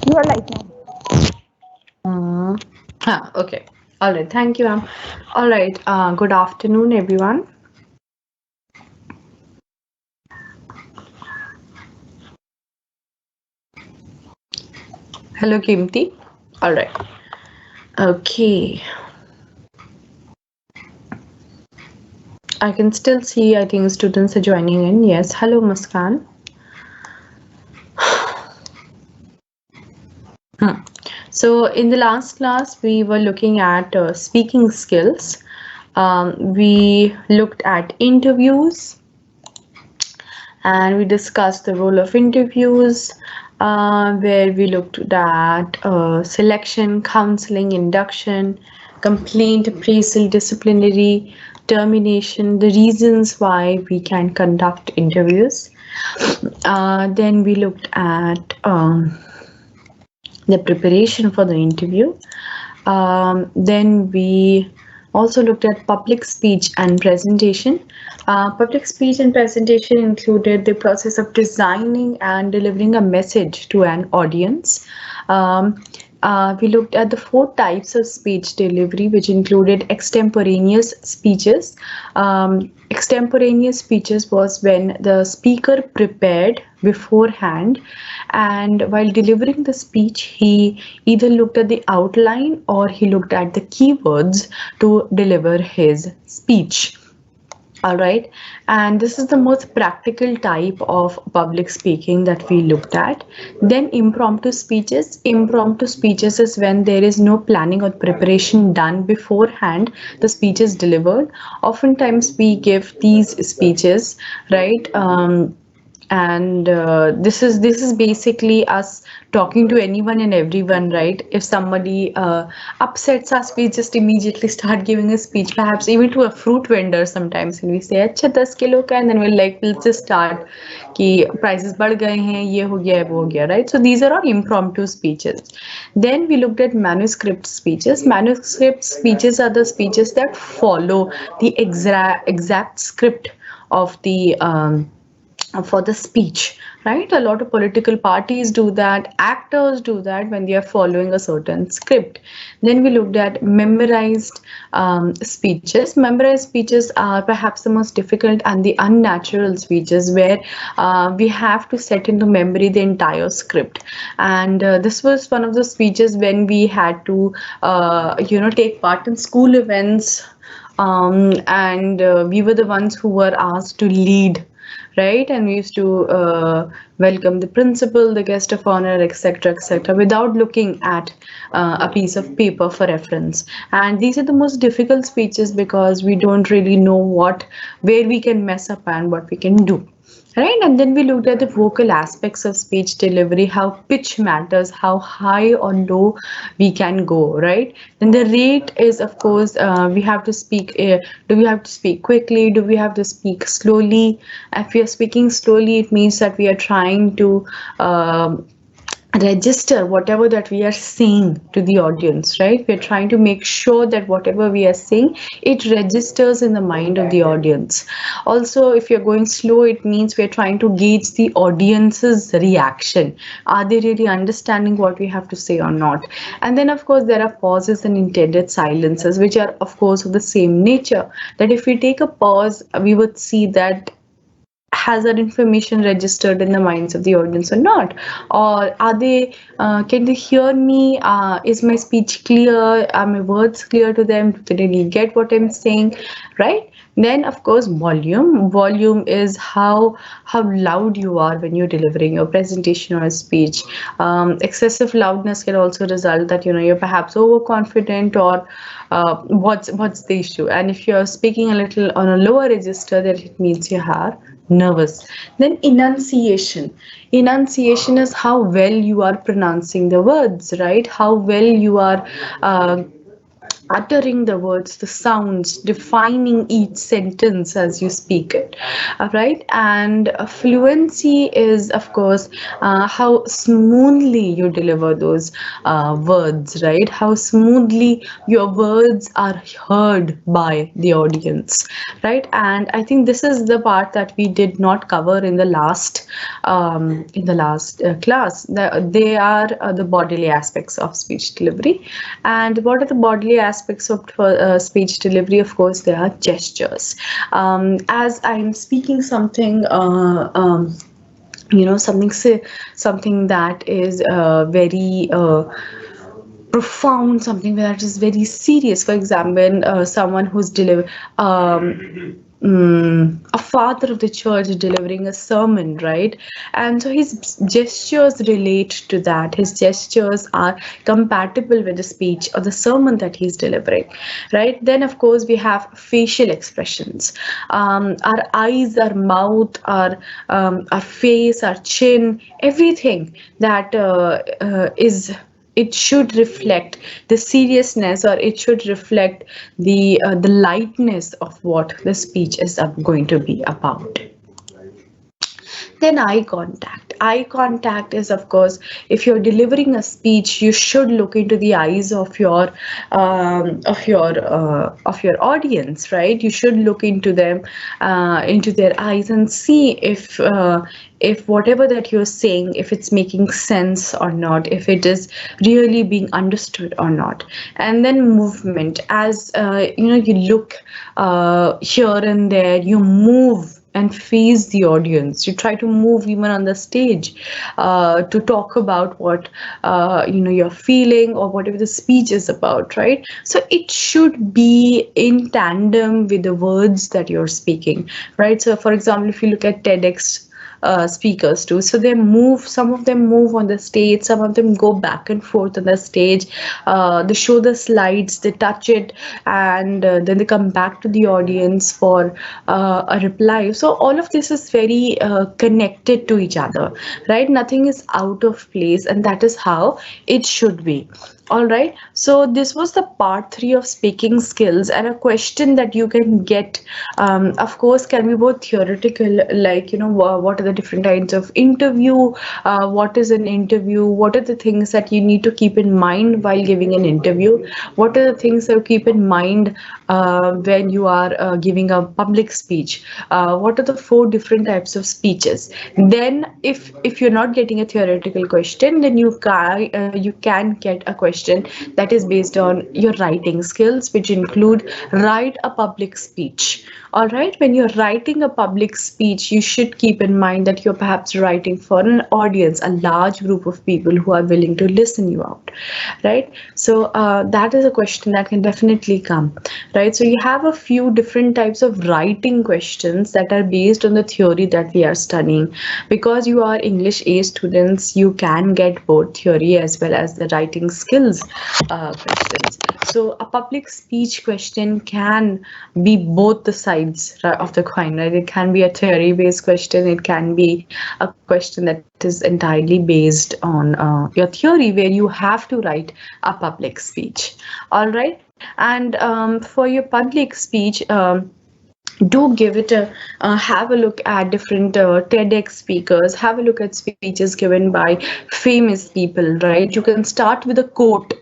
You're like, Okay. All right. Thank you, ma'am. All right. Good afternoon, everyone. Hello, Kimti. All right. Okay. I can still see, I think students are joining in. Yes. Hello, Muskan. So in the last class, we were looking at speaking skills. We looked at interviews and we discussed the role of interviews, where we looked at selection, counseling, induction, complaint, appraisal, disciplinary, termination, the reasons why we can conduct interviews. Then we looked at the preparation for the interview. Then we also looked at public speech and presentation. Public speech and presentation included the process of designing and delivering a message to an audience. We looked at the 4 types of speech delivery, which included extemporaneous speeches. Extemporaneous speeches was when the speaker prepared beforehand, and while delivering the speech, he either looked at the outline or he looked at the keywords to deliver his speech. All right, and this is the most practical type of public speaking that we looked at. Then impromptu speeches. Impromptu speeches is when there is no planning or preparation done beforehand, the speech is delivered. Oftentimes we give these speeches, right? And this is basically us talking to anyone and everyone, right? If somebody upsets us, we just immediately start giving a speech, perhaps even to a fruit vendor sometimes, and we say अच्छा 10 kilo का, and then we'll just start कि prices बढ़ गए हैं, ये हो गया वो हो गया, right? So these are all impromptu speeches. Then we looked at manuscript speeches. Manuscript speeches are the speeches that follow the exact script of the for the speech, right? A lot of political parties do that, actors do that when they are following a certain script. Then we looked at memorized speeches. Memorized speeches are perhaps the most difficult and the unnatural speeches, where we have to set into memory the entire script. And this was one of the speeches when we had to take part in school events, and we were the ones who were asked to lead, right? And we used to welcome the principal, the guest of honor, etc., without looking at a piece of paper for reference. And these are the most difficult speeches because we don't really know where we can mess up and what we can do. Right, and then we looked at the vocal aspects of speech delivery, how pitch matters, how high or low we can go, right? Then the rate is, of course, we have to speak. Do we have to speak quickly? Do we have to speak slowly? If we are speaking slowly, it means that we are trying to register whatever that we are saying to the audience, right? We're trying to make sure that whatever we are saying, it registers in the mind of the audience. Also, if you're going slow, it means we're trying to gauge the audience's reaction. Are they really understanding what we have to say or not? And then, of course, there are pauses and intended silences, which are, of course, of the same nature. That if we take a pause, we would see that has that information registered in the minds of the audience or not, or are they can they hear me, is my speech clear, are my words clear to them, do they really get what I'm saying, right? Then of course volume is how loud you are when you're delivering your presentation or a speech. Excessive loudness can also result that you're perhaps overconfident, or what's the issue. And if you're speaking a little on a lower register, then it means you are nervous. Then enunciation is how well you are pronouncing the words, right? How well you are uttering the words, the sounds, defining each sentence as you speak it. All right. And fluency is, of course, how smoothly you deliver those words, right? How smoothly your words are heard by the audience, right? And I think this is the part that we did not cover in the last class. They are the bodily aspects of speech delivery. And what are the bodily aspects of speech delivery? Of course, there are gestures. As I'm speaking something, something that is very profound, something that is very serious. For example, someone who's a father of the church delivering a sermon, right? And so his gestures relate to that. His gestures are compatible with the speech or the sermon that he's delivering, right? Then, of course, we have facial expressions. Our eyes, our mouth, our face, our chin, everything that is it should reflect the seriousness, or it should reflect the lightness of what the speech is going to be about. Then eye contact. Eye contact is, of course, if you're delivering a speech, you should look into the eyes of your audience, right? You should look into them, into their eyes, and see if whatever that you're saying, if it's making sense or not, if it is really being understood or not. And then movement, as you look here and there, you move and face the audience. You try to move even on the stage to talk about what you're feeling, or whatever the speech is about, right? So it should be in tandem with the words that you're speaking, right? So for example, if you look at TEDx speakers too. So they move, some of them move on the stage, some of them go back and forth on the stage. They show the slides, they touch it, and then they come back to the audience for a reply. So all of this is very connected to each other, right? Nothing is out of place, and that is how it should be. All right. So this was the part three of speaking skills, and a question that you can get, of course, can be both theoretical, like, what are the different kinds of interview, what is an interview, what are the things that you need to keep in mind while giving an interview, what are the things that you keep in mind when you are giving a public speech, what are the four different types of speeches. Then if you're not getting a theoretical question, then you can get a question that is based on your writing skills, which include write a public speech. All right, when you're writing a public speech, you should keep in mind that you're perhaps writing for an audience, a large group of people who are willing to listen you out, right? So that is a question that can definitely come, right? So you have a few different types of writing questions that are based on the theory that we are studying. Because you are English A students, you can get both theory as well as the writing skills questions. So a public speech question can be both the sides of the coin, right? It can be a theory-based question. It can be a question that is entirely based on your theory, where you have to write a public speech. All right. And for your public speech, do give it a have a look at different TEDx speakers, have a look at speeches given by famous people, right? You can start with a quote.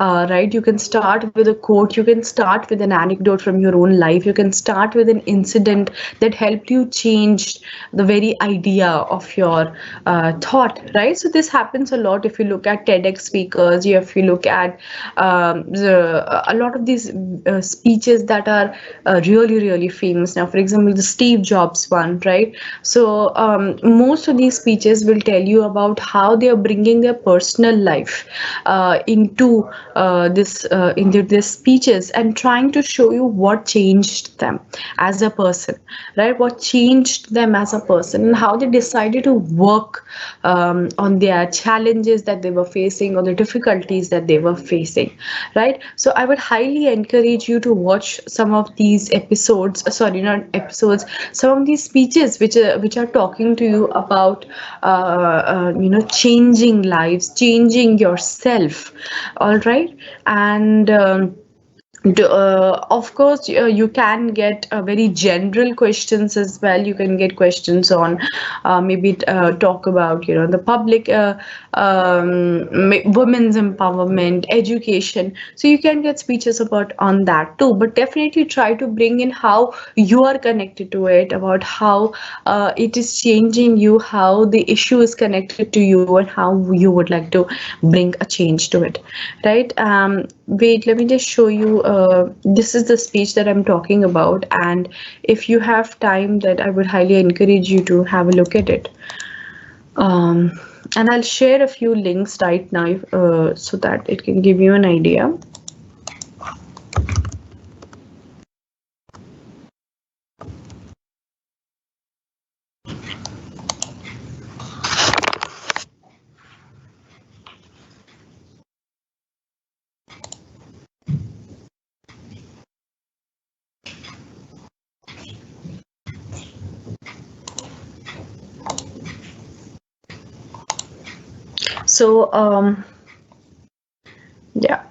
Right, you can start with a quote, you can start with an anecdote from your own life, you can start with an incident that helped you change the very idea of your thought, right? So this happens a lot if you look at TEDx speakers, if you look at a lot of these speeches that are really famous now. For example, the Steve Jobs one, right? So most of these speeches will tell you about how they are bringing their personal life into into these speeches, and trying to show you what changed them as a person, right? What changed them as a person, and how they decided to work on their challenges that they were facing, or the difficulties that they were facing, right? So I would highly encourage you to watch some of these episodes, sorry, not episodes, some of these speeches which are talking to you about changing lives, changing yourself. All right. And Of course, you can get very general questions as well. You can get questions on maybe talk about, you know, the public women's empowerment, education. So you can get speeches about on that too. But definitely try to bring in how you are connected to it, about how it is changing you, how the issue is connected to you, and how you would like to bring a change to it, right? Wait, let me just show you. This is the speech that I'm talking about, and if you have time, that I would highly encourage you to have a look at it. Um, and I'll share a few links right now, so that it can give you an idea. So, yeah.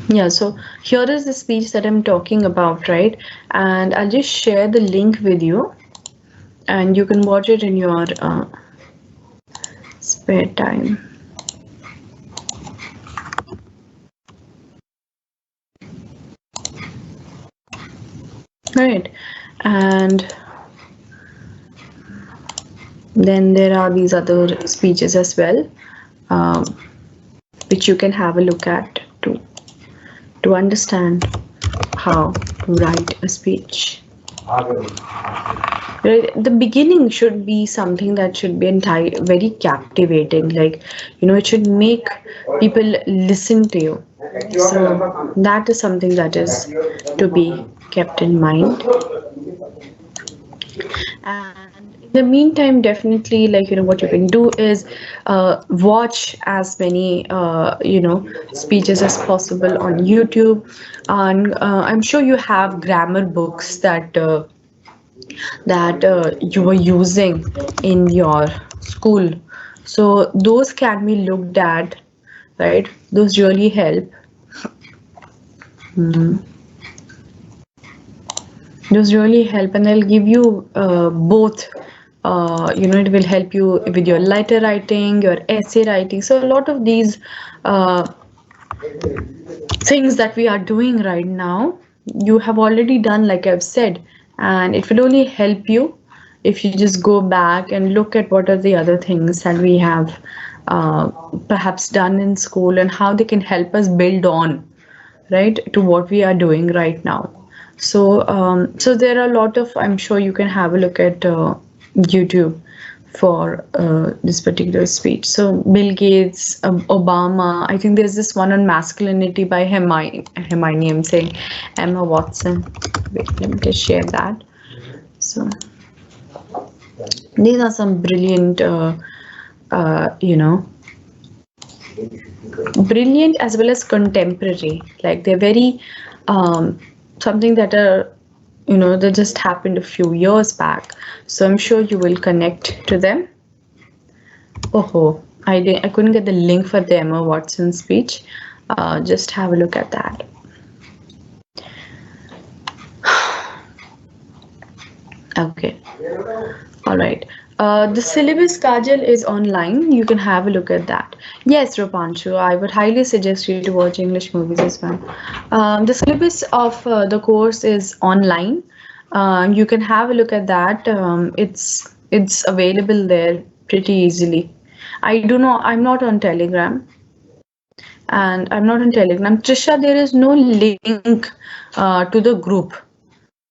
Yeah, so here is the speech that I'm talking about, right? And I'll just share the link with you, and you can watch it in your spare time. Right. And then there are these other speeches as well, um, which you can have a look at to understand how to write a speech. Right. The beginning should be something that should be very captivating. Like, you know, it should make people listen to you. So that is something that is to be kept in mind. And in the meantime, definitely, like, you know, what you can do is watch as many, you know, speeches as possible on YouTube. And I'm sure you have grammar books that you were using in your school. So those can be looked at, right? Those really help. Mhm. Those really help, and they'll give you both. You know, it will help you with your letter writing, your essay writing. So a lot of these uh, things that we are doing right now, you have already done, like I've said, and it will only help you if you just go back and look at what are the other things that we have perhaps done in school and how they can help us build on, right, to what we are doing right now. So so there are a lot of, I'm sure you can have a look at YouTube for this particular speech. So Bill Gates, Obama, I think there's this one on masculinity by Hermione, I'm saying Emma Watson. Wait, let me just share that. So these are some brilliant you know, brilliant as well as contemporary. Like they're very something that are, you know, that just happened a few years back. So I'm sure you will connect to them. Oh, I couldn't get the link for the Emma Watson speech. Just have a look at that. Okay. All right. The syllabus, Kajal, is online. You can have a look at that. Yes, Rupanshu, I would highly suggest you to watch English movies as well. The syllabus of the course is online. You can have a look at that. It's available there pretty easily. I do not. I'm not on Telegram, and I'm not on Telegram. Trisha, there is no link to the group.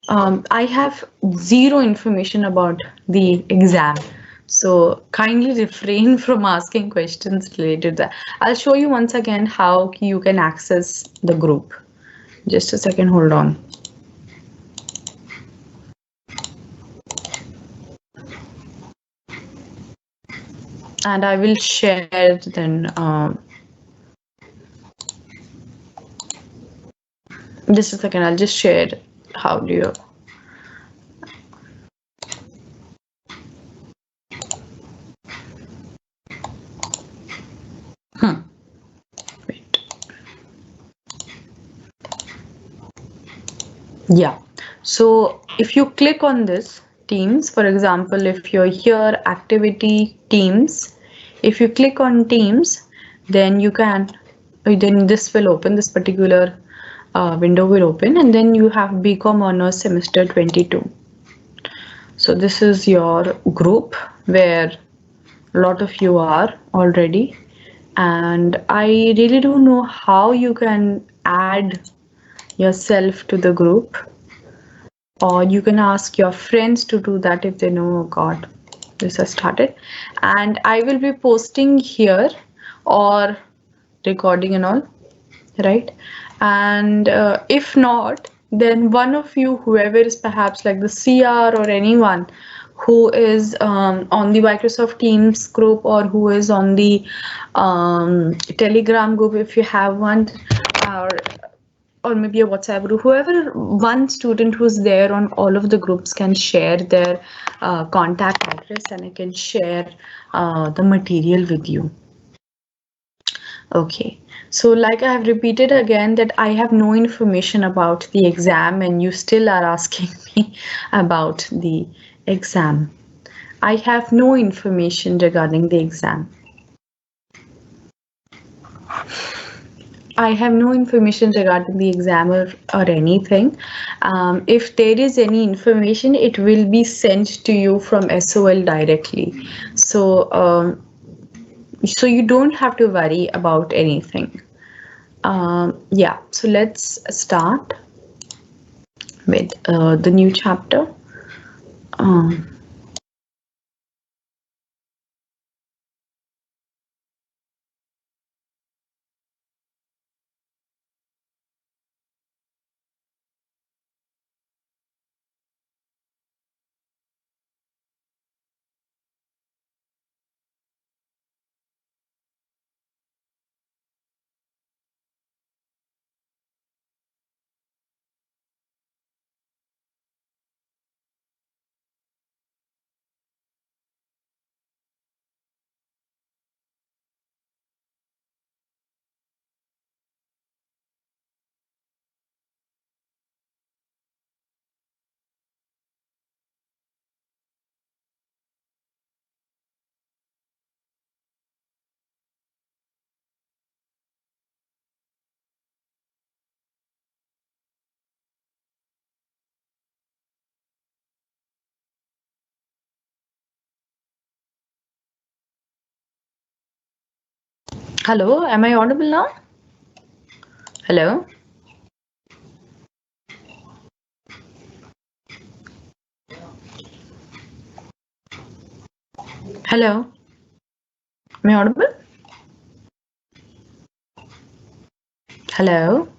I have zero information about the exam. So kindly refrain from asking questions related to that. I'll show you once again how you can access the group. Just a second, hold on. And I will share it then. Just a second, I'll just share how do you. Wait. Yeah. So if you click on this Teams, for example, if you're here, activity Teams, if you click on Teams, then you can, then this will open, this particular window will open, and then you have BCom Honors Semester 22. So this is your group where a lot of you are already, and I really don't know how you can add yourself to the group, or you can ask your friends to do that if they know. Oh God, this has started, and I will be posting here or recording and all, right? And if not, then one of you, whoever is perhaps like the CR or anyone who is on the Microsoft Teams group, or who is on the Telegram group, if you have one, or maybe a WhatsApp group, whoever, one student who's there on all of the groups can share their contact address, and I can share the material with you. Okay, so like I have repeated again that I have no information about the exam, and you still are asking me about the exam. I have no information regarding the exam. I have no information regarding the exam or anything. If there is any information, it will be sent to you from SOL directly. So you don't have to worry about anything. Yeah, so let's start with the new chapter. Hello, am I audible now? Hello? Hello? Am I audible? Hello?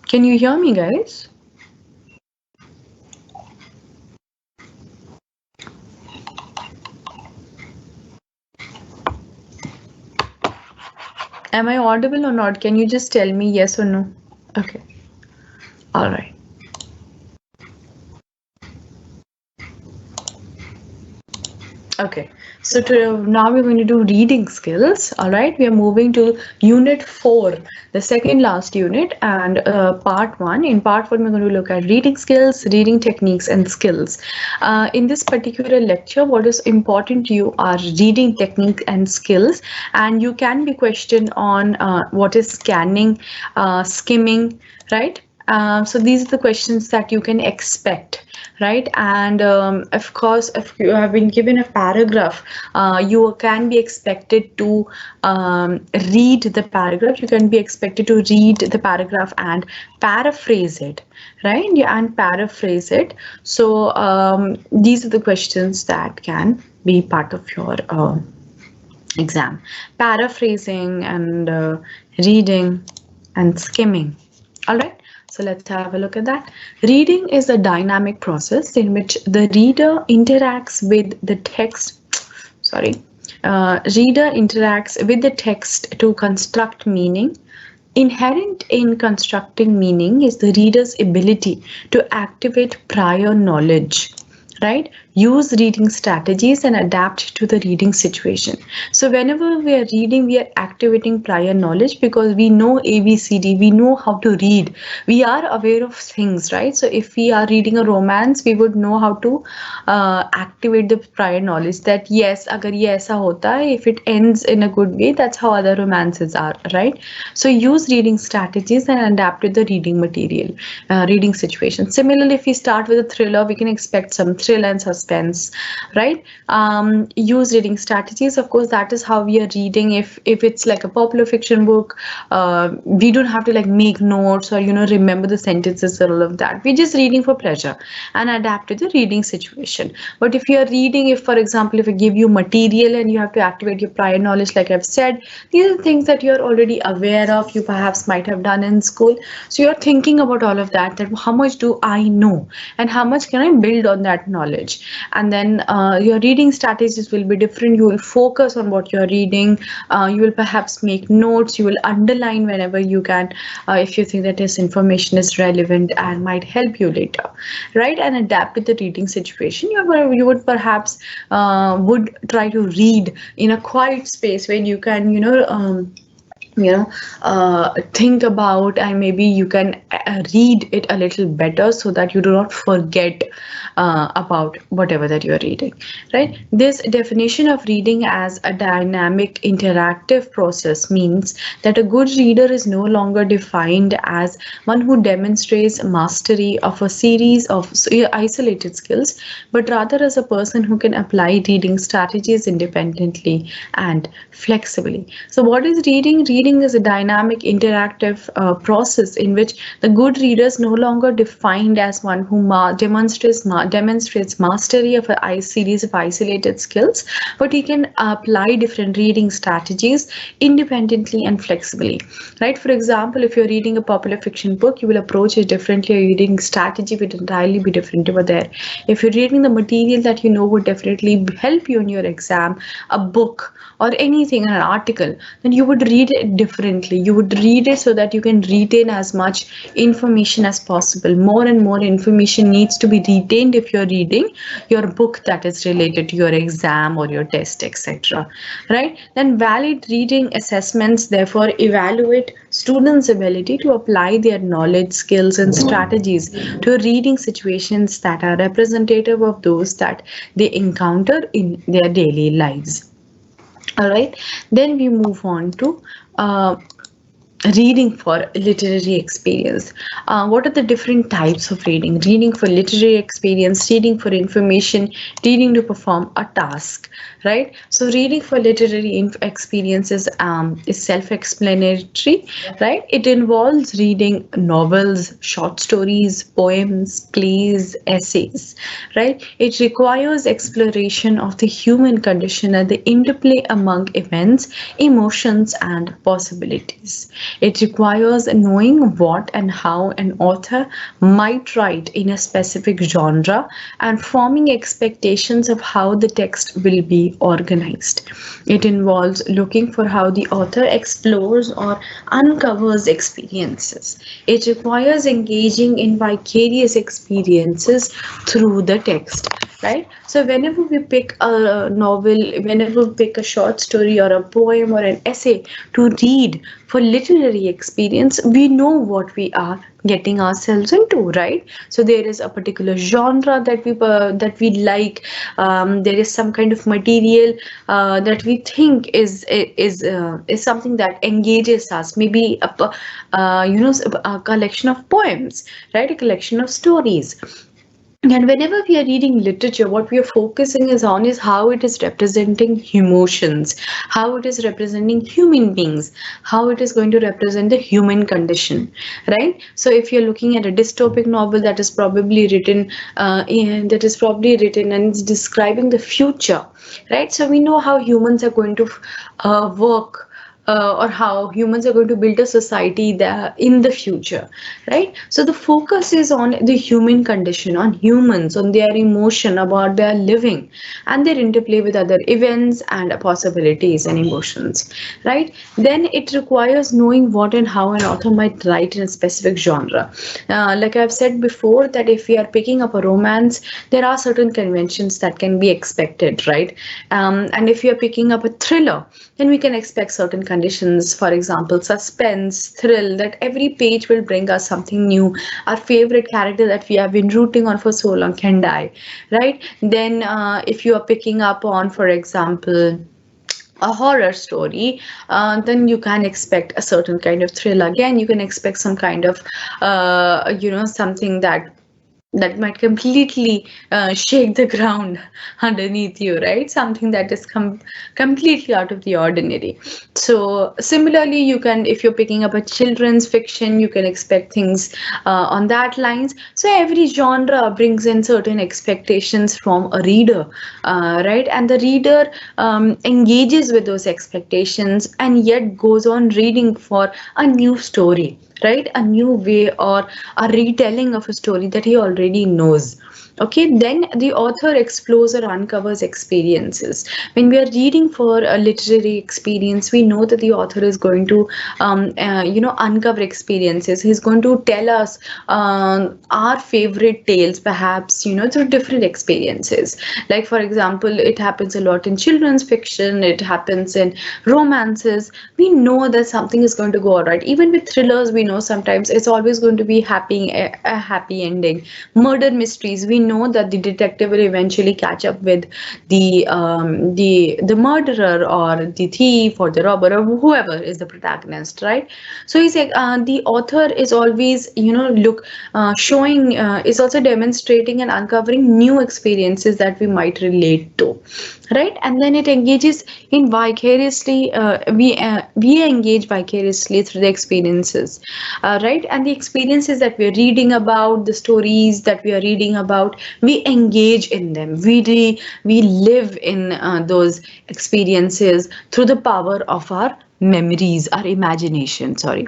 Can you hear me, guys? Am I audible or not? Can you just tell me yes or no? Okay. All right. Okay, so now we're going to do reading skills. All right, we are moving to unit 4, the second last unit, and part 1. In part 1, we're going to look at reading skills, reading techniques, and skills. In this particular lecture, what is important to you are reading technique and skills, and you can be questioned on what is scanning, skimming, right? So these are the questions that you can expect, right? And of course, if you have been given a paragraph, you can be expected to read the paragraph. You can be expected to read the paragraph and paraphrase it, right? Yeah, and paraphrase it. So these are the questions that can be part of your exam: paraphrasing and reading and skimming. All right, so let's have a look at that. Reading is a dynamic process in which the reader interacts with the text. Reader interacts with the text to construct meaning, Inherent in constructing meaning is the reader's ability to activate prior knowledge, right? Use reading strategies and adapt to the reading situation. So whenever we are reading, we are activating prior knowledge because we know ABCD, we know how to read, we are aware of things, right? So if we are reading a romance, we would know how to activate the prior knowledge that yes, agar ye aisa hota hai, if it ends in a good way, that's how other romances are, right? So use reading strategies and adapt to the reading material, reading situation. Similarly, if we start with a thriller, we can expect some thrill and suspense, right? Use reading strategies. Of course, that is how we are reading. If it's like a popular fiction book, we don't have to like make notes or remember the sentences or all of that. We're just reading for pleasure and adapt to the reading situation. But if you are reading, if for example, if I give you material and you have to activate your prior knowledge, like I've said, these are things that you're already aware of, you perhaps might have done in school. So you're thinking about all of that, that how much do I know and how much can I build on that knowledge. And then your reading strategies will be different. You will focus on what you're reading. You will perhaps make notes. You will underline whenever you can, if you think that this information is relevant and might help you later, right? And adapt to the reading situation. You would perhaps would try to read in a quiet space where you can think about, and maybe you can read it a little better so that you do not forget about whatever that you are reading, right? This definition of reading as a dynamic interactive process means that a good reader is no longer defined as one who demonstrates mastery of a series of isolated skills, but rather as a person who can apply reading strategies independently and flexibly. So what is reading? Reading is a dynamic interactive process in which the good reader is no longer defined as one who demonstrates mastery of a series of isolated skills, but he can apply different reading strategies independently and flexibly, right? For example, if you're reading a popular fiction book, you will approach it differently. Your reading strategy would entirely be different over there. If you're reading the material that you know would definitely help you in your exam, a book or anything, an article, then you would read it differently. You would read it so that you can retain as much information as possible. More and more information needs to be retained if you're reading your book that is related to your exam or your test, etc. Right? Then valid reading assessments therefore evaluate students' ability to apply their knowledge, skills, and strategies to reading situations that are representative of those that they encounter in their daily lives. All right, then we move on to reading for literary experience. What are the different types of reading? Reading for literary experience, reading for information, reading to perform a task, right? So reading for literary experience is self-explanatory, right? It involves reading novels, short stories, poems, plays, essays, right? It requires exploration of the human condition and the interplay among events, emotions, and possibilities. It requires knowing what and how an author might write in a specific genre and forming expectations of how the text will be organized. It involves looking for how the author explores or uncovers experiences. It requires engaging in vicarious experiences through the text. Right? So whenever we pick a novel, whenever we pick a short story or a poem or an essay to read for literary experience, we know what we are getting ourselves into, right? So there is a particular genre that we like. There is some kind of material that we think is something that engages us. Maybe a collection of poems, right? A collection of stories. And whenever we are reading literature, what we are focusing is how it is representing emotions, how it is representing human beings, how it is going to represent the human condition, right? So if you're looking at a dystopic novel that is probably written, and it's describing the future, right? So we know how humans are going to work or how humans are going to build a society that in the future, right? So the focus is on the human condition, on humans, on their emotion about their living and their interplay with other events and possibilities and emotions, right? Then it requires knowing what and how an author might write in a specific genre. Like I've said before, that if we are picking up a romance, there are certain conventions that can be expected, right? And if you're picking up a thriller, then we can expect certain conditions, for example, suspense, thrill, that every page will bring us something new. Our favorite character that we have been rooting on for so long can die, right? Then, if you are picking up on, for example, a horror story, then you can expect a certain kind of thrill. Again, you can expect some kind of, something that might completely shake the ground underneath you, right? Something that is completely out of the ordinary. So similarly, you can, if you're picking up a children's fiction, you can expect things on that lines. So every genre brings in certain expectations from a reader, right? And the reader engages with those expectations and yet goes on reading for a new story, right? A new way, or a retelling of a story that he already knows. Okay, then the author explores or uncovers experiences. When we are reading for a literary experience, we know that the author is going to, uncover experiences. He's going to tell us our favorite tales, perhaps, through different experiences. Like, for example, it happens a lot in children's fiction, it happens in romances. We know that something is going to go all right. Even with thrillers, we know sometimes it's always going to be a happy ending. Murder mysteries, we know that the detective will eventually catch up with the murderer or the thief or the robber or whoever is the protagonist, right? So he's like, the author is always, showing, is also demonstrating and uncovering new experiences that we might relate to, right? And then it engages in vicariously, we engage vicariously through the experiences, right? And the experiences that we're reading about, the stories that we are reading about, we engage in them. We live in those experiences through the power of our memories, our imagination, sorry,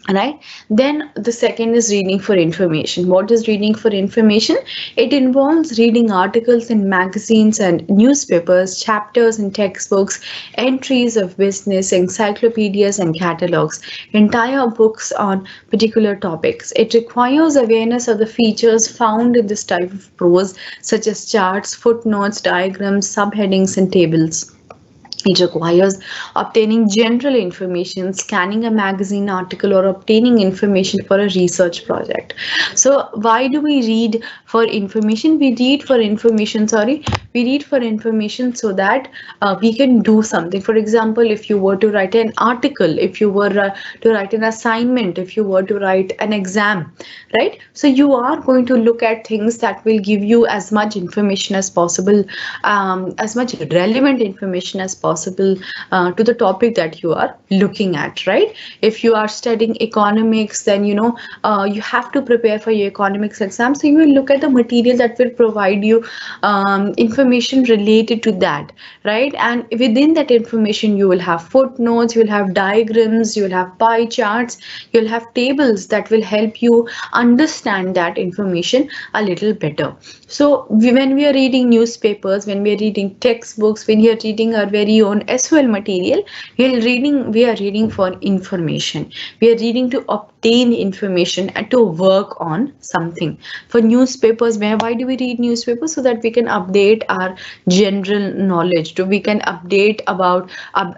right? Then the second is reading for information. What is reading for information? It involves reading articles in magazines and newspapers, chapters in textbooks, entries of business, encyclopedias and catalogs, entire books on particular topics. It requires awareness of the features found in this type of prose, such as charts, footnotes, diagrams, subheadings and tables. It requires obtaining general information, scanning a magazine article, or obtaining information for a research project. So, why do we read for information? We read for information so that we can do something. For example, if you were to write an article, if you were to write an assignment, if you were to write an exam, right? So, you are going to look at things that will give you as much information as possible, as much relevant information as possible to the topic that you are looking at, right? If you are studying economics, then you have to prepare for your economics exam. So you will look at the material that will provide you information related to that, right? And within that information, you will have footnotes, you will have diagrams, you will have pie charts, you'll have tables that will help you understand that information a little better. So when we are reading newspapers, when we are reading textbooks, when we are reading our very own SOL material, we are reading for information. We are reading to obtain information and to work on something. For newspapers, why do we read newspapers? So that we can update our general knowledge, we can update about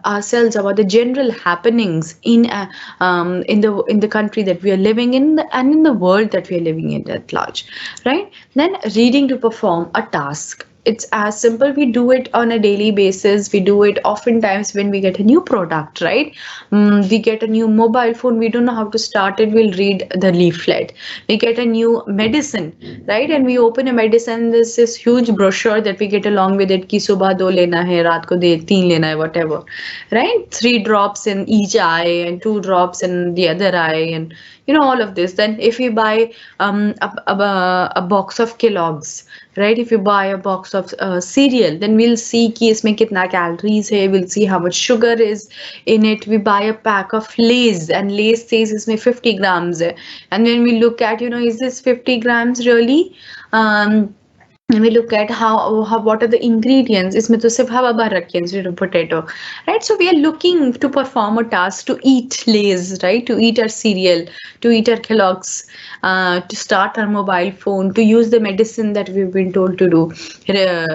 ourselves, about the general happenings in the country that we are living in, and in the world that we are living in at large, right? Then reading to perform a task. It's as simple. We do it on a daily basis. We do it oftentimes when we get a new product, right? We get a new mobile phone. We don't know how to start it. We'll read the leaflet. We get a new medicine, right? And we open a medicine. There's this huge brochure that we get along with it. Ki subah do lena hai, raat ko teen lena hai, whatever, right? 3 drops in each eye and 2 drops in the other eye, and all of this. Then if you buy a box of Kellogg's, right? If you buy a box of cereal, then we'll see कि इसमें कितना calories है, we'll see how much sugar is in it. We buy a pack of Lay's and Lay's says इसमें 50 grams है. And when we look at, is this 50 grams really? And we look at how what are the ingredients. इसमें तो सिर्फ हवा भर रखी है instead of potato, right? So we are looking to perform a task, to eat Lay's, right? To eat our cereal, to eat our Kellogg's, to start our mobile phone, to use the medicine that we've been told to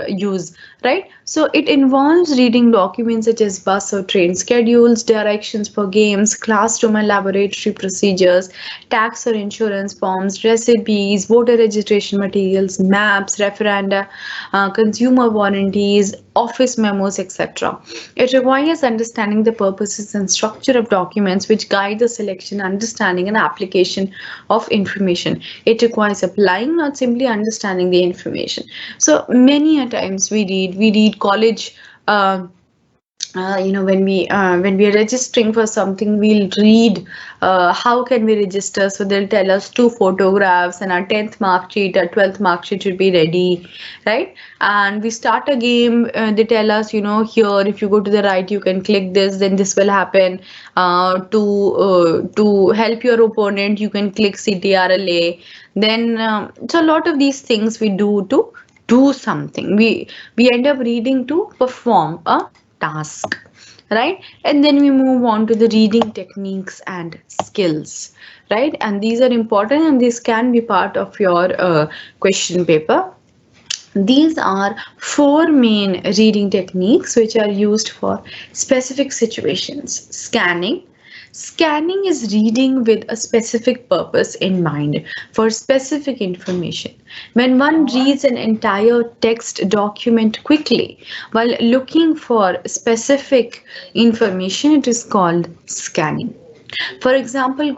use, right? So it involves reading documents such as bus or train schedules, directions for games, classroom and laboratory procedures, tax or insurance forms, recipes, voter registration materials, maps, referenda, consumer warranties, office memos, etc. It requires understanding the purposes and structure of documents which guide the selection, understanding, and application of information. It requires applying, not simply understanding the information. So many a times we read college. When we are registering for something, we'll read how can we register. So they'll tell us 2 photographs and our 10th mark sheet, our 12th mark sheet should be ready, right? And we start a game. They tell us, here if you go to the right, you can click this, then this will happen. To help your opponent, you can click CTRLA. Then so a lot of these things we do to do something. We end up reading to perform a task, right? And then we move on to the reading techniques and skills, right? And these are important, and this can be part of your question paper. These are 4 main reading techniques which are used for specific situations. Scanning. Scanning is reading with a specific purpose in mind for specific information. When one reads an entire text document quickly while looking for specific information, it is called scanning. For example,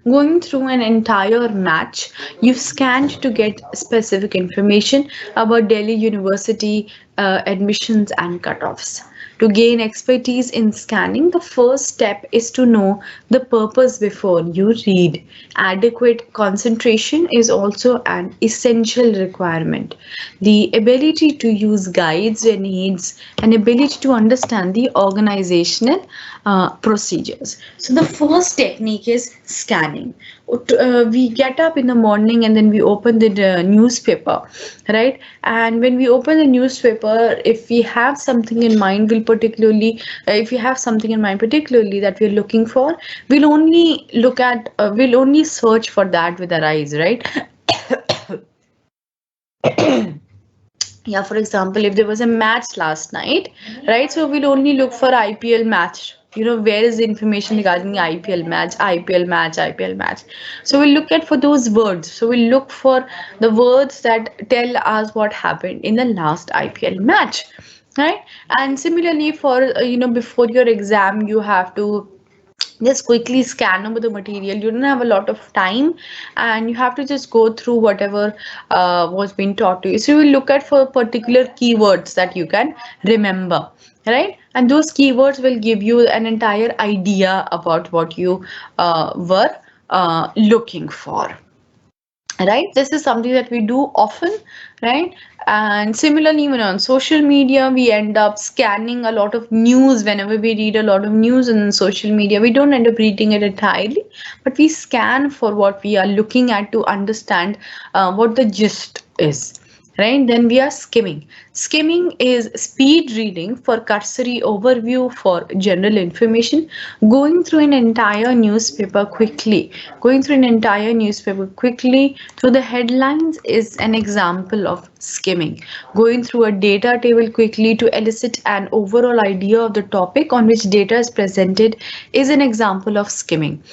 going through an entire match, you scanned to get specific information about Delhi University admissions and cutoffs. To gain expertise in scanning, the first step is to know the purpose before you read. Adequate concentration is also an essential requirement. The ability to use guides needs an ability to understand the organizational procedures. So the first technique is scanning. We get up in the morning and then we open the newspaper, right? And when we open the newspaper, if we have something in mind, if we have something in mind particularly that we're looking for, we'll only search for that with our eyes, right? Yeah, for example, if there was a match last night, right? So we'll only look for IPL match. Where is the information regarding the IPL match, IPL match, IPL match. So we'll look at for those words. So we'll look for the words that tell us what happened in the last IPL match, right? And similarly for, before your exam, you have to just quickly scan over the material. You don't have a lot of time and you have to just go through whatever was being taught to you. So you will look at for particular keywords that you can remember, right? And those keywords will give you an entire idea about what you were looking for. Right, this is something that we do often, right? And similarly, even on social media, we end up scanning a lot of news. Whenever we read a lot of news on social media, we don't end up reading it entirely, but we scan for what we are looking at to understand what the gist is, right? Then we are skimming. Skimming is speed reading for cursory overview for general information. Going through an entire newspaper quickly. Through the headlines is an example of skimming. Going through a data table quickly to elicit an overall idea of the topic on which data is presented is an example of skimming.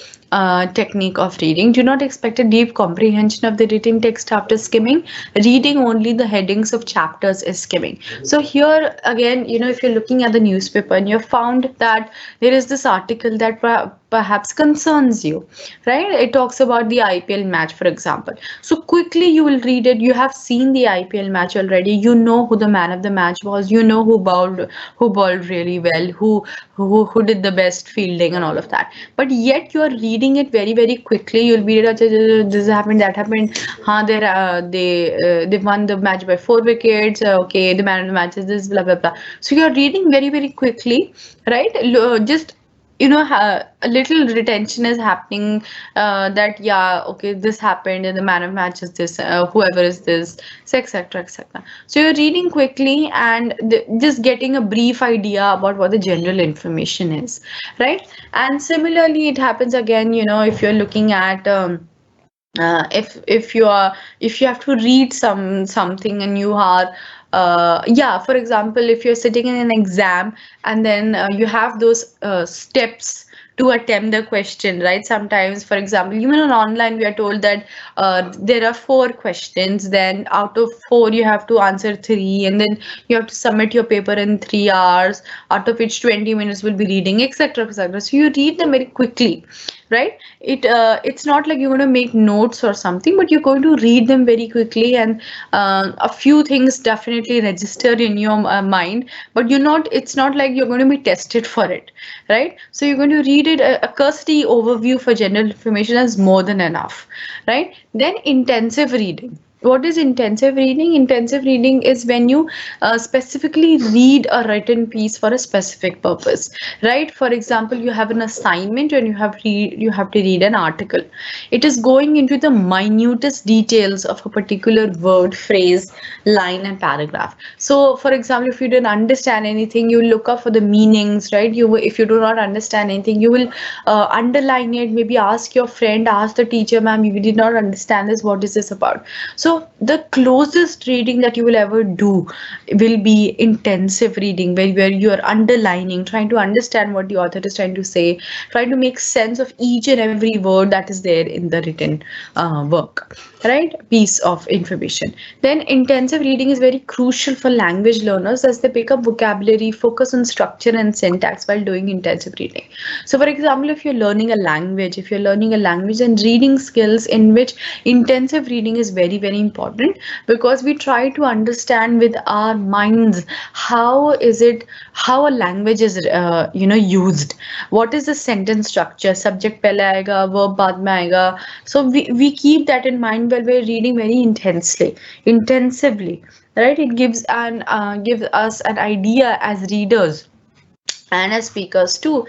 Technique of reading. Do not expect a deep comprehension of the written text after skimming. Reading only the headings of chapters is skimming. So here again, if you're looking at the newspaper and you've found that there is this article that perhaps concerns you, right? It talks about the IPL match, for example. So quickly you will read it. You have seen the IPL match already. You know who the man of the match was. You know who bowled really well, who did the best fielding and all of that. But yet you are reading it very very quickly. You'll be read, this happened, that happened. They won the match by 4 wickets. Okay, the man of the match is this, blah blah blah. So you're reading very very quickly, right? Just a little retention is happening, that yeah, okay, this happened and the man of match is this, whoever is this, so etc etc. So you're reading quickly and just getting a brief idea about what the general information is, right? And similarly it happens again, if you're looking at if you have to read something and you are yeah, for example, if you're sitting in an exam and then you have those steps to attempt the question, right? Sometimes, for example, even on online we are told that there are 4 questions, then out of 4 you have to answer 3, and then you have to submit your paper in 3 hours, out of which 20 minutes will be reading, etc etc. So you read them very quickly, right? It's not like you're going to make notes or something, but you're going to read them very quickly, and a few things definitely register in your mind, but it's not like you're going to be tested for it, right? So you're going to read it. A cursory overview for general information is more than enough, right? Then intensive reading. What is intensive reading? Intensive reading is when you specifically read a written piece for a specific purpose, right? For example, you have an assignment and you have to read an article. It is going into the minutest details of a particular word, phrase, line, and paragraph. So, for example, if you didn't understand anything, you look up for the meanings, right? If you do not understand anything, you will underline it. Maybe ask your friend, ask the teacher, ma'am, we did not understand this. What is this about? So the closest reading that you will ever do will be intensive reading, where you are underlining, trying to understand what the author is trying to say, trying to make sense of each and every word that is there in the written work, right? Piece of information. Then intensive reading is very crucial for language learners as they pick up vocabulary, focus on structure and syntax while doing intensive reading. So for example, if you're learning a language, then reading skills in which intensive reading is very very important, because we try to understand with our minds how a language is used. What is the sentence structure? Subject pehle aayega, verb baad mein aayega. So we keep that in mind while we're reading very intensively, right? It gives us an idea as readers and as speakers too,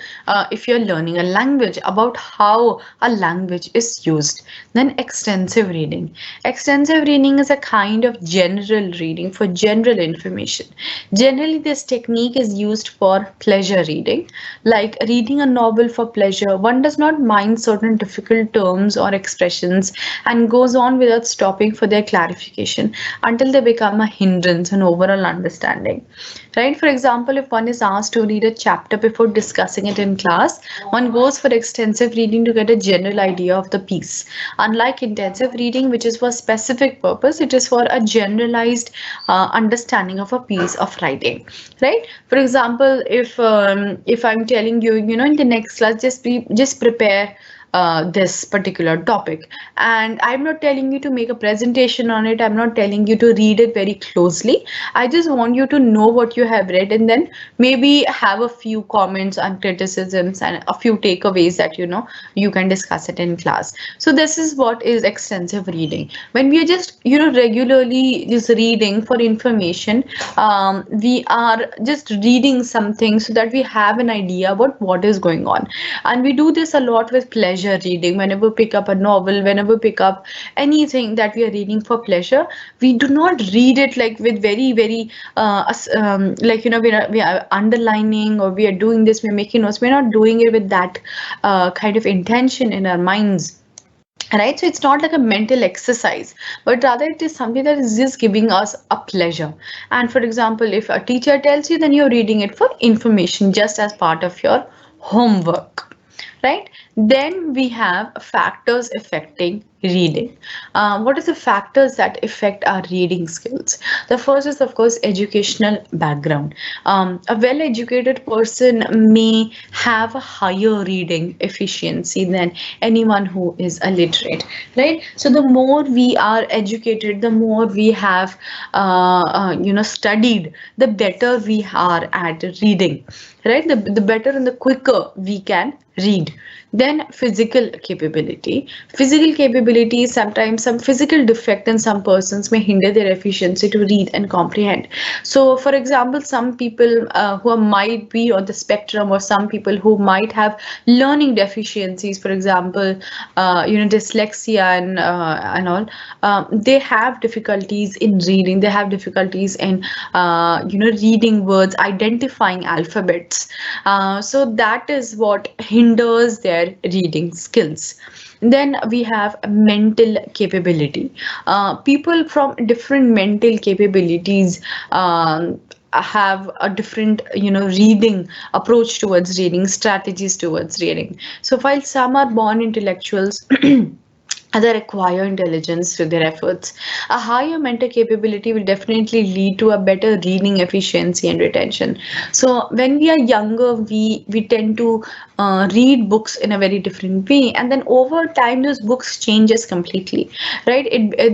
if you're learning a language, about how a language is used. Then extensive reading. Extensive reading is a kind of general reading for general information. Generally, this technique is used for pleasure reading, like reading a novel for pleasure. One does not mind certain difficult terms or expressions and goes on without stopping for their clarification until they become a hindrance on overall understanding, right? For example, if one is asked to read a chapter before discussing it in class, one goes for extensive reading to get a general idea of the piece. Unlike intensive reading, which is for a specific purpose, it is for a generalized understanding of a piece of writing, right? For example, if I'm telling you, in the next class, just prepare this particular topic, and I'm not telling you to make a presentation on it. I'm not telling you to read it very closely. I just want you to know what you have read, and then maybe have a few comments and criticisms and a few takeaways that you can discuss it in class. So this is what is extensive reading. When we are just regularly just reading for information, we are just reading something so that we have an idea about what is going on, and we do this a lot with pleasure reading. Whenever we pick up a novel, whenever we pick up anything that we are reading for pleasure, we do not read it like with very very we are underlining, or we are doing this, we're making notes. We're not doing it with that kind of intention in our minds, right? So it's not like a mental exercise, but rather it is something that is just giving us a pleasure. And for example, if a teacher tells you, then you're reading it for information, just as part of your homework, right? Then we have factors affecting reading. What are the factors that affect our reading skills? The first is, of course, educational background. A well-educated person may have a higher reading efficiency than anyone who is illiterate, right? So the more we are educated, the more we have, studied, the better we are at reading, right? The better and the quicker we can read. Then physical capability, sometimes some physical defect in some persons may hinder their efficiency to read and comprehend. So for example, some people who might be on the spectrum, or some people who might have learning deficiencies, for example, dyslexia and all, they have difficulties in reading, they have difficulties in reading words, identifying alphabets. So that is what hinders their reading skills. Then we have mental capability. People from different mental capabilities have a different reading approach towards reading, strategies towards reading. So while some are born intellectuals, other acquire intelligence through their efforts. A higher mental capability will definitely lead to a better reading efficiency and retention. So when we are younger, we tend to read books in a very different way, and then over time those books changes completely, right?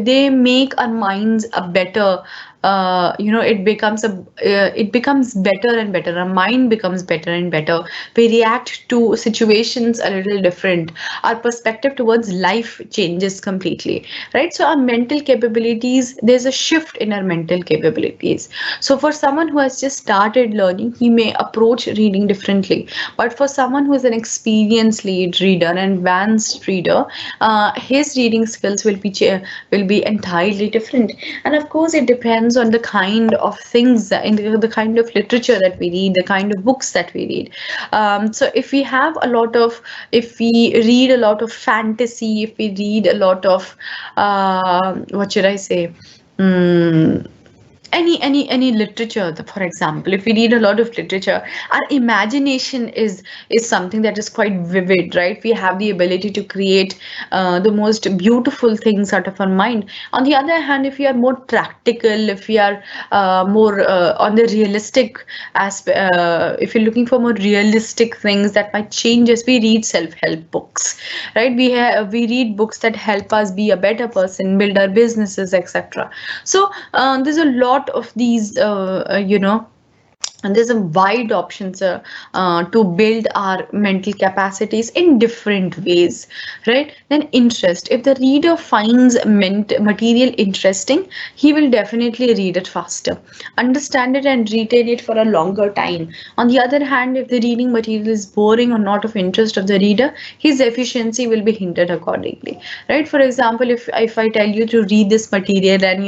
They make our minds a better, it becomes better and better. Our mind becomes better and better. We react to situations a little different. Our perspective towards life changes completely, right? So our mental capabilities, there's a shift in our mental capabilities. So for someone who has just started learning, he may approach reading differently. But for someone who is an experienced lead reader, an advanced reader, his reading skills will be entirely different. And of course, it depends on the kind of things and the kind of literature that we read, the kind of books that we read. So if we read a lot of fantasy, if we read a lot of what should I say? Mm, any literature, for example, if we read a lot of literature, our imagination is something that is quite vivid, right? We have the ability to create the most beautiful things out of our mind. On the other hand, if we are more practical, if we are more on the realistic aspect, if you're looking for more realistic things that might change us, we read self-help books, right? We read books that help us be a better person, build our businesses, etc. So there's a lot of these, and there's a wide options to build our mental capacities in different ways, right? Then interest. If the reader finds material interesting, he will definitely read it faster, understand it, and retain it for a longer time. On the other hand, if the reading material is boring or not of interest of the reader, his efficiency will be hindered accordingly, right? For example, if I tell you to read this material and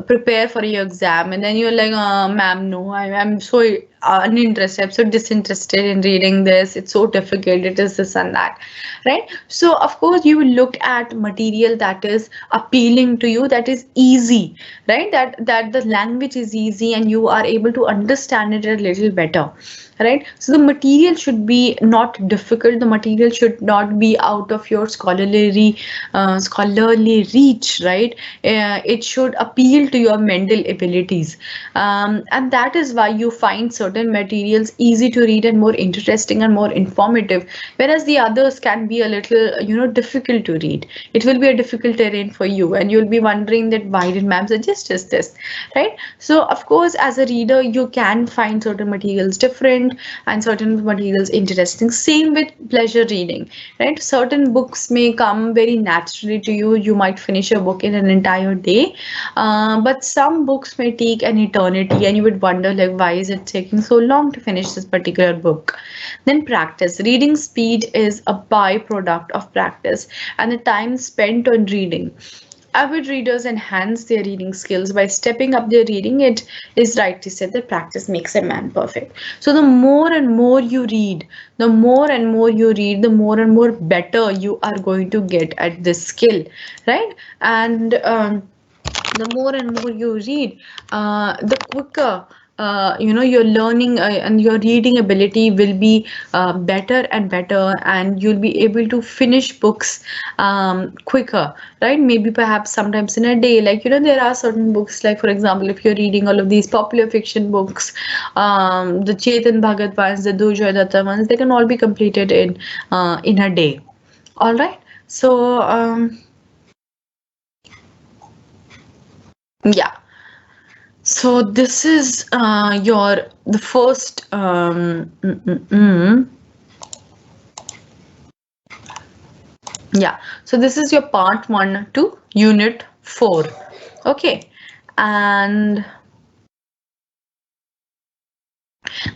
prepare for your exam, and then you're like, ma'am, no, I'm so uninterested, I'm so disinterested in reading this, it's so difficult, it is this and that, right? So of course you will look at material that is appealing to you, that is easy, right? That the language is easy and you are able to understand it a little better, right? So the material should be not difficult, the material should not be out of your scholarly reach, right? It should appeal to your mental abilities, and that is why you find certain materials easy to read and more interesting and more informative, whereas the others can be a little difficult to read. It will be a difficult terrain for you, and you'll be wondering that why did ma'am suggest this, right? So of course, as a reader, you can find certain materials different and certain materials interesting. Same with pleasure reading, right? Certain books may come very naturally to you. You might finish a book in an entire day, but some books may take an eternity, and you would wonder like, why is it taking so long to finish this particular book? Then practice. Reading speed is a byproduct of practice and the time spent on reading. Avid readers enhance their reading skills by stepping up their reading. It is rightly said that practice makes a man perfect. So the more and more you read, the more and more you read, the more and more better you are going to get at this skill, right? And the more and more you read, the quicker your learning and your reading ability will be better and better, and you'll be able to finish books quicker, right? Maybe perhaps sometimes in a day. Like, there are certain books, like for example, if you're reading all of these popular fiction books, the Chetan Bhagat ones, the Dujoy Datta ones, they can all be completed in a day. All right. So yeah. So this is your the first yeah. So this is your part 1 to unit 4. Okay. And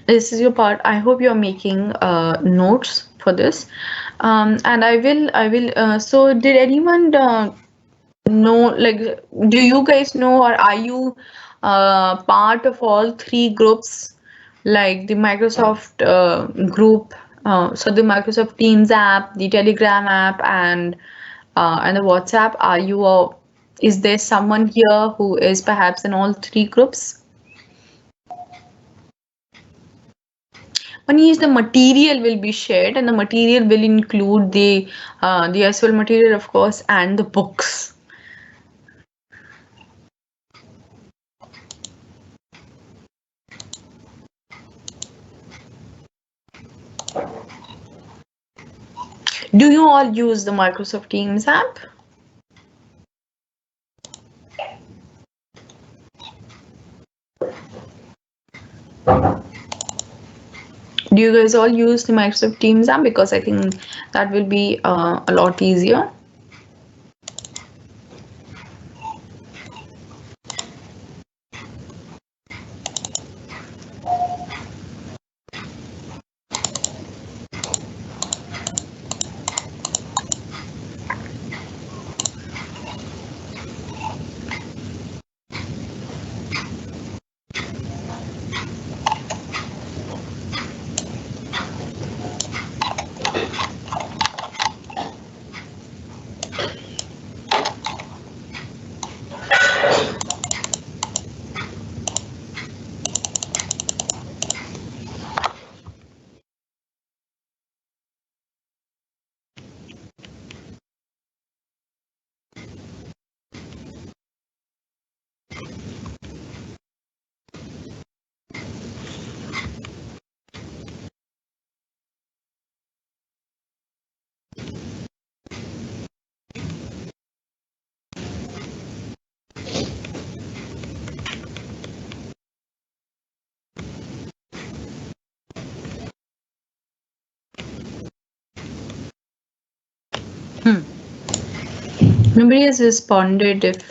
this is your part. I hope you're making notes for this. And so did anyone know, like, do you guys know, or are you part of all three groups, like the Microsoft group, so the Microsoft Teams app, the Telegram app, and the WhatsApp? Are you is there someone here who is perhaps in all three groups? One is the material will be shared, and the material will include the SQL material, of course, and the books. Do you all use the Microsoft Teams app? Do you guys all use the Microsoft Teams app? Because I think that will be a lot easier. Nobody has responded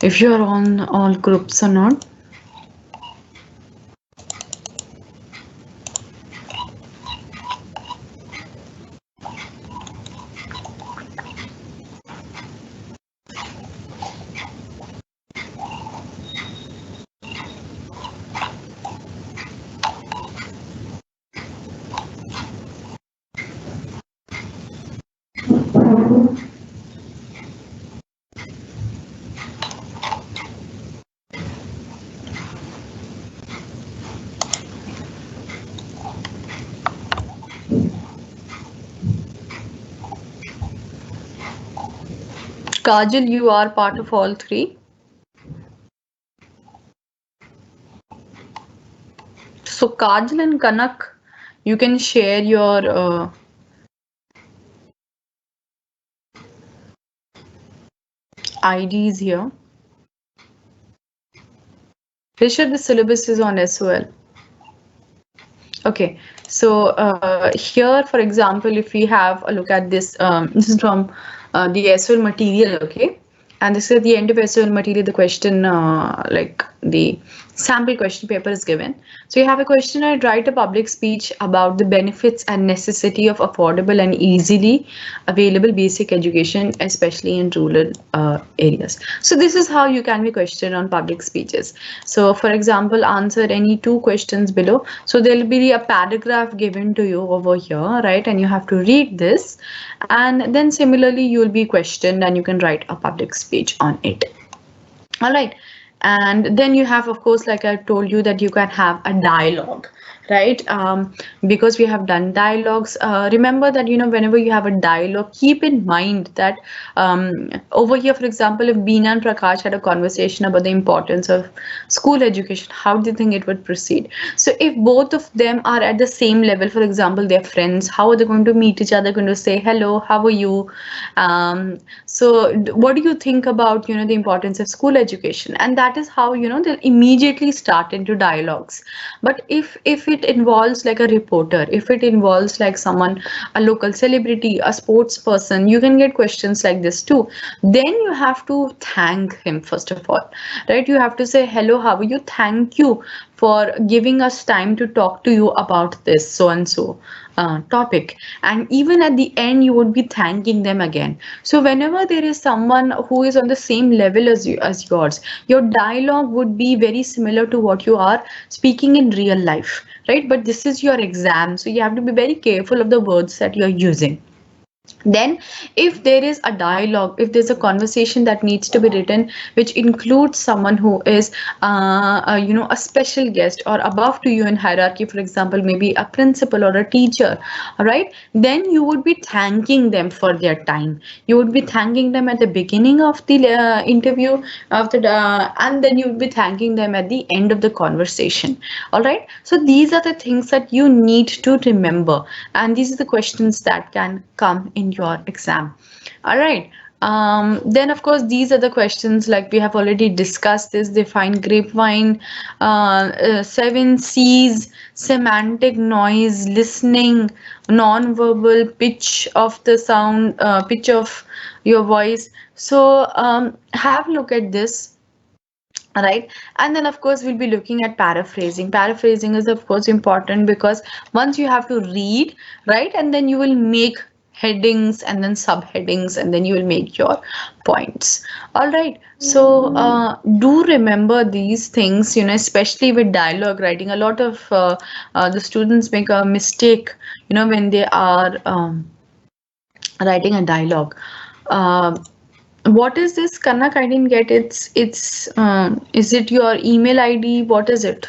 if you're on all groups or not. Kajal, you are part of all three. So Kajal and Kanak, you can share your IDs here. Rishabh, the syllabus is on SOL. Okay, so here, for example, if we have a look at this, this is from the SOL material, okay? And this is at the end of SOL material, the question, like the sample question paper is given. So you have a question, I write a public speech about the benefits and necessity of affordable and easily available basic education, especially in rural areas. So this is how you can be questioned on public speeches. So for example, answer any two questions below. So there'll be a paragraph given to you over here, right? And you have to read this. And then similarly, you'll be questioned and you can write a public speech on it. All right. And then you have, of course, like I told you, that you can have a dialogue, right? Because we have done dialogues. Remember that, whenever you have a dialogue, keep in mind that over here, for example, if Beena and Prakash had a conversation about the importance of school education, how do you think it would proceed? So if both of them are at the same level, for example, they're friends, how are they going to meet each other, going to say hello, how are you? What do you think about, the importance of school education? And that is how, they'll immediately start into dialogues. But if it involves like a reporter, if it involves like someone, a local celebrity, a sports person, you can get questions like this too. Then you have to thank him first of all, right? You have to say, hello, how are you? Thank you for giving us time to talk to you about this so and so topic. And even at the end, you would be thanking them again. So whenever there is someone who is on the same level as you, as yours, your dialogue would be very similar to what you are speaking in real life, right? But this is your exam, so you have to be very careful of the words that you're using. Then if there is a dialogue, if there's a conversation that needs to be written which includes someone who is a special guest or above to you in hierarchy, for example, maybe a principal or a teacher, all right, then you would be thanking them for their time. You would be thanking them at the beginning of the interview of the and then you would be thanking them at the end of the conversation. All right, so these are the things that you need to remember, and these are the questions that can come in your exam. All right. Then of course these are the questions, like we have already discussed this: define grapevine, 7 C's, semantic noise, listening, non-verbal, pitch of the sound, pitch of your voice. So have a look at this. Right. And then of course we'll be looking at paraphrasing. Paraphrasing is of course important because once you have to read, right, and then you will make headings and then subheadings, and then you will make your points. All right, so do remember these things, especially with dialogue writing. A lot of the students make a mistake, when they are writing a dialogue. What is this, Kanak? I didn't get it. Is it your email ID? What is it?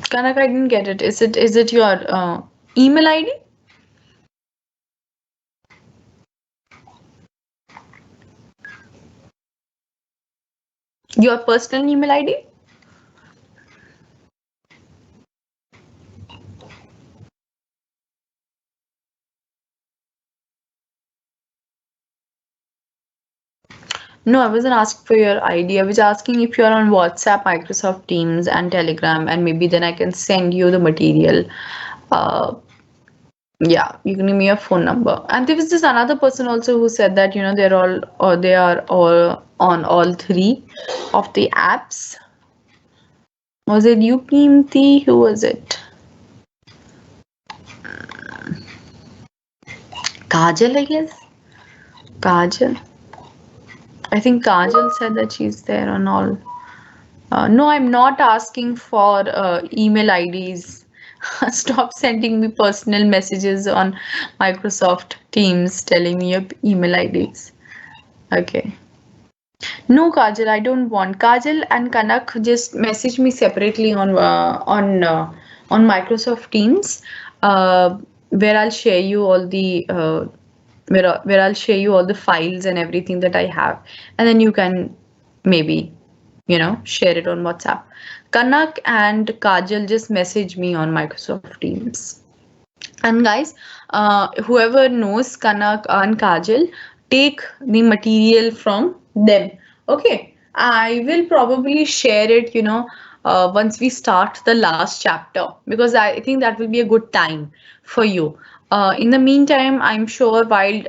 Kanak, I didn't get it. Is it your email ID? Your personal email ID? No, I wasn't asking for your ID. I was asking if you're on WhatsApp, Microsoft Teams, and Telegram, and maybe then I can send you the material. Uh, yeah, you can give me your phone number. And there was this another person also who said that, they're all, or they are all on all three of the apps. Was it you, Keemti? Who was it? Kajal, I guess. Kajal. I think Kajal said that she's there on all. No, I'm not asking for email IDs. Stop sending me personal messages on Microsoft Teams telling me your email IDs. Okay. No, Kajal, I don't want. Kajal and Kanak just message me separately on Microsoft Teams, where I'll share you all the where I'll share you all the files and everything that I have, and then you can maybe share it on WhatsApp. Kanak and Kajal just message me on Microsoft Teams. And guys, whoever knows Kanak and Kajal, take the material from them. Okay, I will probably share it, once we start the last chapter, because I think that will be a good time for you. In the meantime, I'm sure while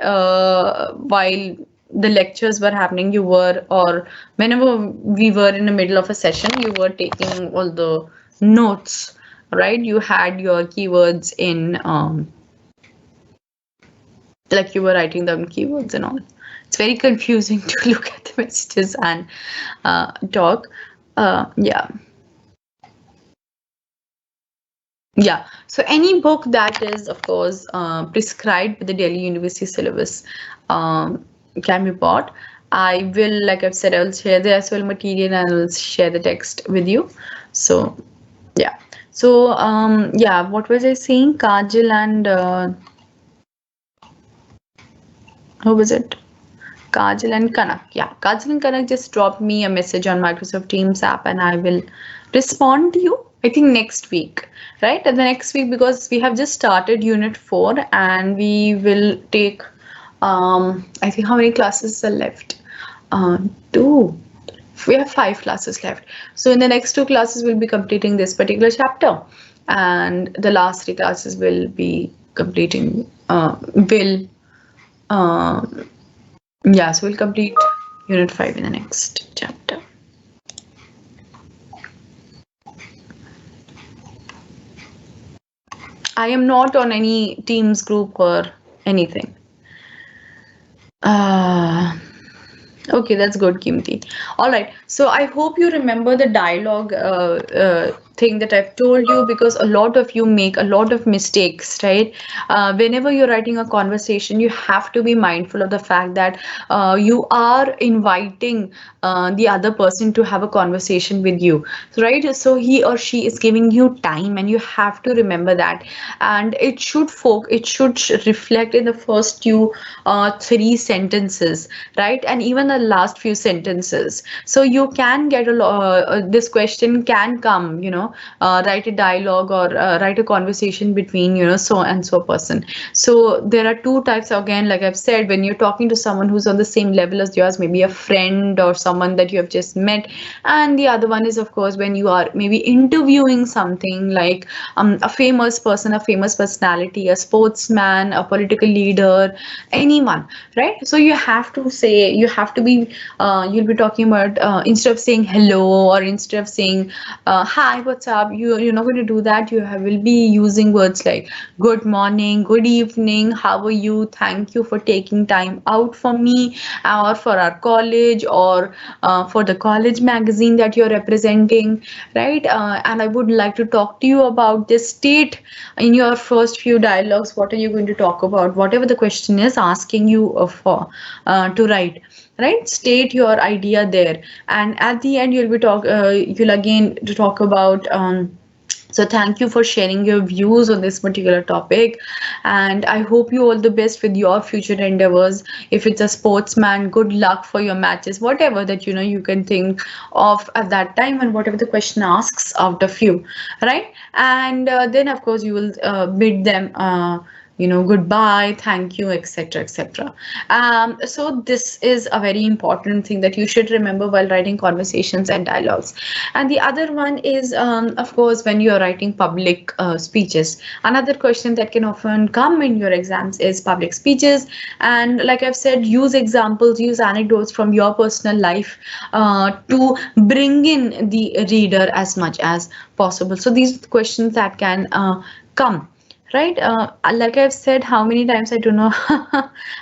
the lectures were happening, you were, or whenever we were in the middle of a session, you were taking all the notes, right? You had your keywords in like you were writing down keywords and all. It's very confusing to look at the messages and talk. Yeah. Yeah, so any book that is, of course, prescribed with the Delhi University syllabus can be bought. I will, like I've said, I'll share the as well material and I'll share the text with you. So, yeah. So, yeah, what was I saying? Kajal and who was it? Kajal and Kanak. Yeah, Kajal and Kanak just dropped me a message on Microsoft Teams app and I will respond to you. I think next week, right? And the next week because we have just started Unit 4 and we will take, I think how many classes are left? Two. We have 5 classes left. So in the next 2 classes, we'll be completing this particular chapter, and the last 3 classes will be completing. Will Yeah, so we'll complete Unit 5 in the next chapter. I am not on any Teams group or anything. Okay, that's good, Kimti. All right. So I hope you remember the dialogue thing that I've told you because a lot of you make a lot of mistakes, right? Whenever you're writing a conversation, you have to be mindful of the fact that you are inviting the other person to have a conversation with you, right? So he or she is giving you time, and you have to remember that. And it should reflect in the first 3 sentences, right? And even the last few sentences. So you can get this question can come, write a dialogue or write a conversation between, so and so person. So there are 2 types again, like I've said, when you're talking to someone who's on the same level as yours, maybe a friend or someone that you have just met. And the other one is, of course, when you are maybe interviewing something like a famous person, a famous personality, a sportsman, a political leader, anyone, right? So you have to be, you'll be talking about, instead of saying hello or instead of saying hi, what's up, you're not going to do that. Will be using words like good morning, good evening, how are you, thank you for taking time out for me or for our college or for the college magazine that you're representing, right? And I would like to talk to you about this. State in your first few dialogues what are you going to talk about, whatever the question is asking you for to write, right? State your idea there, and at the end you'll again to talk about, so thank you for sharing your views on this particular topic, and I hope you all the best with your future endeavors. If it's a sportsman, good luck for your matches, whatever that you can think of at that time, and whatever the question asks out of you, right? And then of course you will bid them goodbye, thank you, etc., etc. So this is a very important thing that you should remember while writing conversations and dialogues. And the other one is, of course, when you are writing public speeches. Another question that can often come in your exams is public speeches. And like I've said, use examples, use anecdotes from your personal life to bring in the reader as much as possible. So these are the questions that can come. Right, like I've said, how many times I don't know.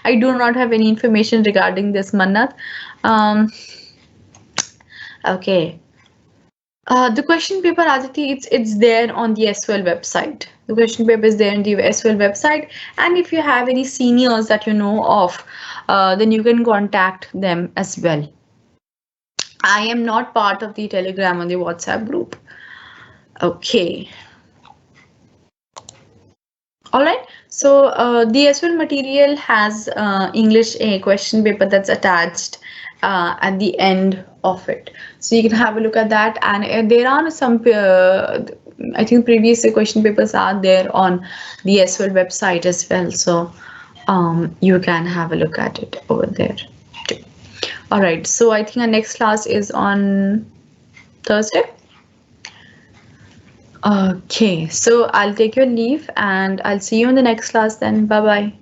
I do not have any information regarding this, Mannat. Um, okay. The question paper, Aditi, it's there on the SOL website. The question paper is there on the SOL website, and if you have any seniors that you know of, then you can contact them as well. I am not part of the Telegram or the WhatsApp group. Okay. All right. So the SOL material has English a question paper that's attached at the end of it. So you can have a look at that. And there are some, I think previous question papers are there on the SOL website as well. So you can have a look at it over there too. All right. So I think our next class is on Thursday. Okay, so I'll take your leave and I'll see you in the next class then. Bye bye.